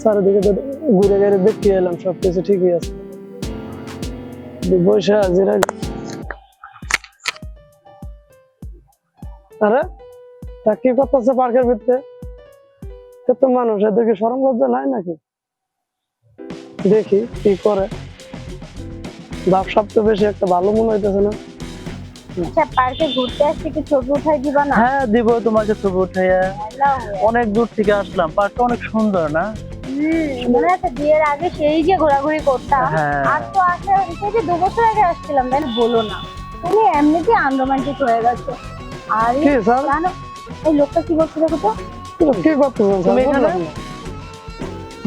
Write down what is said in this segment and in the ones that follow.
চারিদিকে তো ঘুরে ঘুরে দেখতে এলাম, সবকিছু ঠিকই আছে। বসে হাজিরা। আরে তা কি করতেছে পার্কের ভিতরে? তো মানুষ এদেরকে শরম লজ্জা নাই নাকি? দেখি কি করে। ভাবসাব তো বেশি একটা ভালো মনে হইতেছে না। আচ্ছা, পার্কে ঘুরতে আসছি, কি ছবি উঠাই দিবা না? হ্যাঁ দিব, তোমাকে ছবি উঠাইয়া। অনেক দূর থেকে আসলাম, পার্কটা অনেক সুন্দর না? মনে আছে বিয়ের আগে সেই যে ঘোরাঘুরি করতাম, হ্যাঁ। আর তো আসা এই যে 2 বছর আগে আসছিলাম, তাই না? বলো না, তুমি এমনিতে আনরোমান্টিক হয়ে গেছো। আর কি স্যার? জানো এই লোকটা কি বলছিল দেখো তো? কি করতেছেন তুমি এখানে?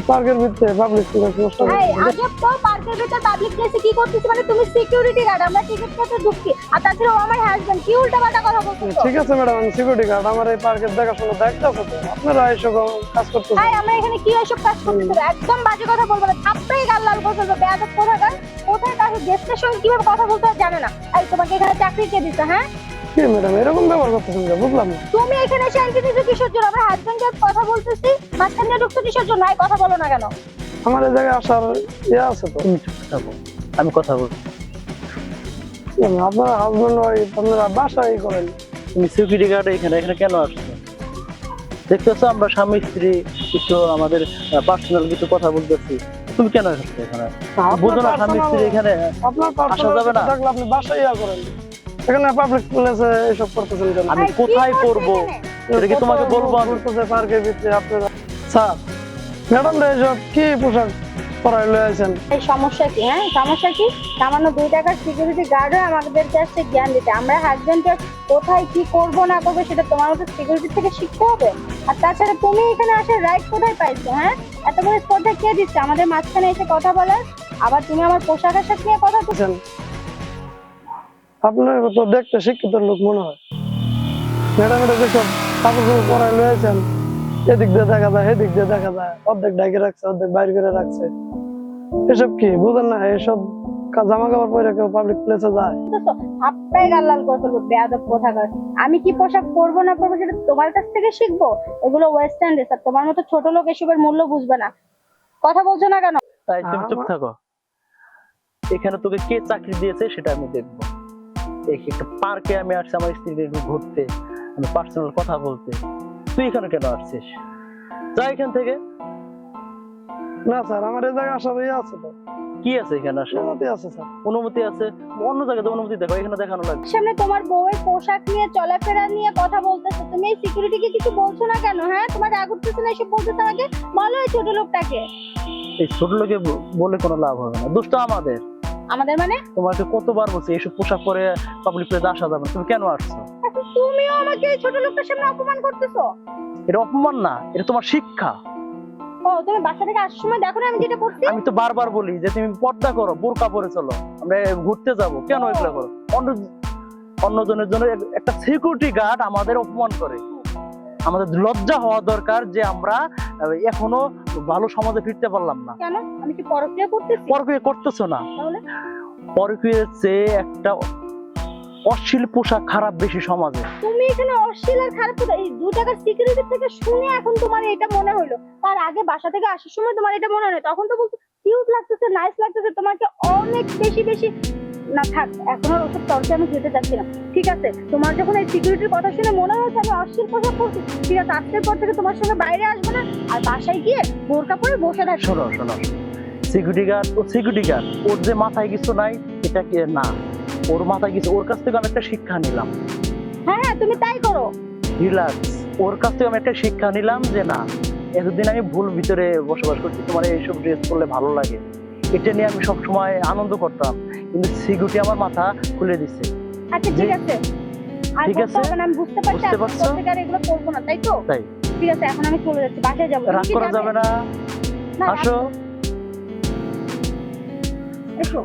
পার্কের ভিতরে পাবলিক প্লেস নষ্ট এই আজব তো, পার্কের ভিতর পাবলিক প্লেসে কি করতেছ? মানে তুমি সিকিউরিটি গার্ড, আমরা টিকিট কেটে ঢুকছি, আর তাছাড়া ও আমার হাজবেন্ড, কি উল্টাপাল্টা কথা বলছো? ঠিক আছে ম্যাডাম, আমি সিকিউরিটি গার্ড, আমার এই পার্কের দেখাশোনা দায়িত্ব আছে তো। আপনারা এসব কাজ করতেছেন। এই আমরা এখানে কি এসব কাজ করতেছি? একদম বাজে কথা বলবো না, থাপ্পড়েই গাল লাল করে ফেলবো। বেয়াদব কোথাকার, কোথায় কাছে গেস্টের সঙ্গে কিভাবে কথা বলতে হয় জানে না। এই তোমাকে এখানে চাকরি কে দিছে? হ্যাঁ, কি ম্যাডাম এরকম ব্যবহার করতেছেন যে? বুঝলাম না। তুমি এখানে এসে এন্ট্রি দিছো কিসের জন্য? আমরা হাজবেন্ডকে কথা বলতেছি, মাঝখান দিয়ে ঢুকছো কিসের জন্য? এই কথা বলো না কেন? আমার এই জায়গায় আসার ইয়ে আছে তো। তুমি চুপ থাকো, আমি কথা বলছি। আপনারা হাজবেন্ড ওয়াইফ, আপনারা বাসায় করেন। তুমি সিকিউরিটি গার্ড এখানে এখানে কেন আসছো? দেখতেছো আমরা স্বামী স্ত্রী কিছু আমাদের পার্সোনাল কিছু কথা বলতেছি, তুমি কেন আসছো এখানে? বুঝো না স্বামী স্ত্রী এখানে আপনার আসা যাবে না? থাকলে আপনি বাসায় ইয়া করেন, এখানে পাবলিক প্লেসে এসব করতেছেন কেন? আমি এই, কি কোথায় করছো করবো এখানে? এটা কি তোমাকে বলবো আমি? ঘুরতেছে পার্কের ভিতরে আপনারা। স্যার ম্যাডাম রে এসব কি পোশাক পরাই লয়ে আছেন? এই সমস্যা কি? হ্যাঁ, সমস্যা কি? সামান্য 2 টাকার সিকিউরিটি গার্ড হয়ে আমাদেরকে আসছে জ্ঞান দিতে। আমরা হাজবেন্ডকে কোথায় কি করবো না করবো সেটা তোমার মতো সিকিউরিটি থেকে শিখতে হবে। আর তাছাড়া তুমি এখানে আসার রাইট কোথায় পাইছো? হ্যাঁ, এত বড় স্পর্ধা কে দিচ্ছে আমাদের মাঝখানে এসে কথা বলার? আবার তুমি আমার পোশাক আশাক নিয়ে কথা বলছো। আছেন আপনার তো দেখতে শিক্ষিত লোক মনে হয়। ম্যাডাম এটা যেসব কাপড় চোপড় পরাই লয়ে আছেন, এদিক দিয়ে দেখা যায় এদিক দিয়ে দেখা যায়, অর্ধেক ডাইকে রাখছে অর্ধেক বাইরে করে রাখছে। এসব কি বুঝেন না? এসব জামা কাপড় পরে কেউ পাবলিক প্লেসে যায়? হাতটাই গাল লাল করে ফেলবো, বেয়াদব কোথাকার। আমি কি পোশাক পরবো না পরবো সেটা তোমার কাছ থেকে শিখবো? এগুলো ওয়েস্টার্ন ড্রেস, আর তোমার মতো ছোট লোক এসবের মূল্য বুঝবে না। কথা বলছো না কেন? তাই তুমি চুপ থাকো। এখানে তোকে কে চাকরি দিয়েছে সেটা আমি দেখবো। একটা পার্কে আমি আসছি আমার স্ত্রীকে একটু ঘুরতে, আমি পার্সোনাল কথা বলতে, তুই এখানে কেন আসছিস? যা এখান থেকে। না স্যার, আমার এই জায়গায় আসার ইয়ে আছে তো, কি আছে এখানে আসা? অনুমতি আছে স্যার। অনুমতি আছে, অন্য জায়গাতে অনুমতি দেখো, এখানে দেখানো লাগবে। সামনে তোমার বউয়ের পোশাক নিয়ে চলাফেরা নিয়ে কথা বলতেছো, তুমি এই সিকিউরিটিকে কিছু বলছো না কেন? হ্যাঁ, তোমার রাগ উঠতেছে না এসব বলতেছো আমাকে? বলো এই ছোট লোকটাকে। এই ছোট লোকে বলে কোনো লাভ হবে না, দোষটা আমাদের। আমাদের মানে? তোমাকে কতবার বলছি এইসব পোশাক পরে পাবলিক প্লেসে আসা যাবে না, তুমি কেন আসছো? এখন তুমিও আমাকে এই ছোট লোকটার সামনে অপমান করতেছো। এটা অপমান না, এটা তোমার শিক্ষা। ও, তুমি বাসা থেকে আসার সময় দেখো না আমি যেটা করছি? আমি তো বারবার বলি যে তুমি পর্দা করো, বোরকা পরে চলো, আমরা ঘুরতে যাব, কেন এগুলো করো? অন্যজনের জন্য একটা সিকিউরিটি গার্ড আমাদের অপমান করে। আমাদের লজ্জা হওয়া দরকার যে আমরা এখনো ভালো সমাজে ফিরতে পারলাম না। কেন? আমি কি পরক্রিয়া করতেছি? পরক্রিয়া করতেছো না, তাহলে পরক্রিয়ার চেয়ে একটা অশ্লীল পোশাক খারাপ বেশি সমাজে। তুমি এখানে অশ্লীল আর খারাপ কথা এই 2 টাকার সিকিউরিটি থেকে শুনে এখন তোমার এটা মনে হলো? তার আগে বাসা থেকে আসার সময় তোমার এটা মনে হয় না? তখন তো বলছো কিউট লাগতেছে, নাইস লাগতেছে, তোমাকে অনেক বেশি বেশি। না থাক, এখন আর ওসব তর্কে আমি যেতে চাচ্ছি না। ঠিক আছে, তোমার যখন এই সিকিউরিটির কথা শুনে মনে হচ্ছে আমি অশ্লীল পোশাক পরছি, ঠিক আছে, আজকের পর থেকে তোমার সঙ্গে বাইরে আসবো না, আর বাসায় গিয়ে বোরকা পরে বসে থাকবো। শোনো শোনো, সিকিউরিটি গার্ড ও সিকিউরিটি গার্ড, ওর যে মাথায় কিছু নাই এটা কি না? ওর মাথায় কিছু, ওর কাছ থেকে আমি একটা শিক্ষা নিলাম। হ্যাঁ হ্যাঁ, তুমি তাই করো। রিল্যাক্স, ওর কাছ থেকে আমি একটা শিক্ষা নিলাম যে না, এতদিন আমি ভুল ভিতরে বসবাস করছি, তোমার এইসব ড্রেস করলে ভালো লাগে, এটা নিয়ে আমি সবসময় আনন্দ করতাম, কিন্তু সিকিউরিটি আমার মাথা খুলে দিচ্ছে। আচ্ছা ঠিক আছে, আর ঠিক করতে আছে, হবে না, আমি বুঝতে পারছি। বুঝতে পারছো? আজকে আর এগুলো করবো না, তাই তো? তাই ঠিক আছে, এখন আমি চলে যাচ্ছি, বাসায় যাবো। রাগ করা যাবে না, না, আসো। এসো।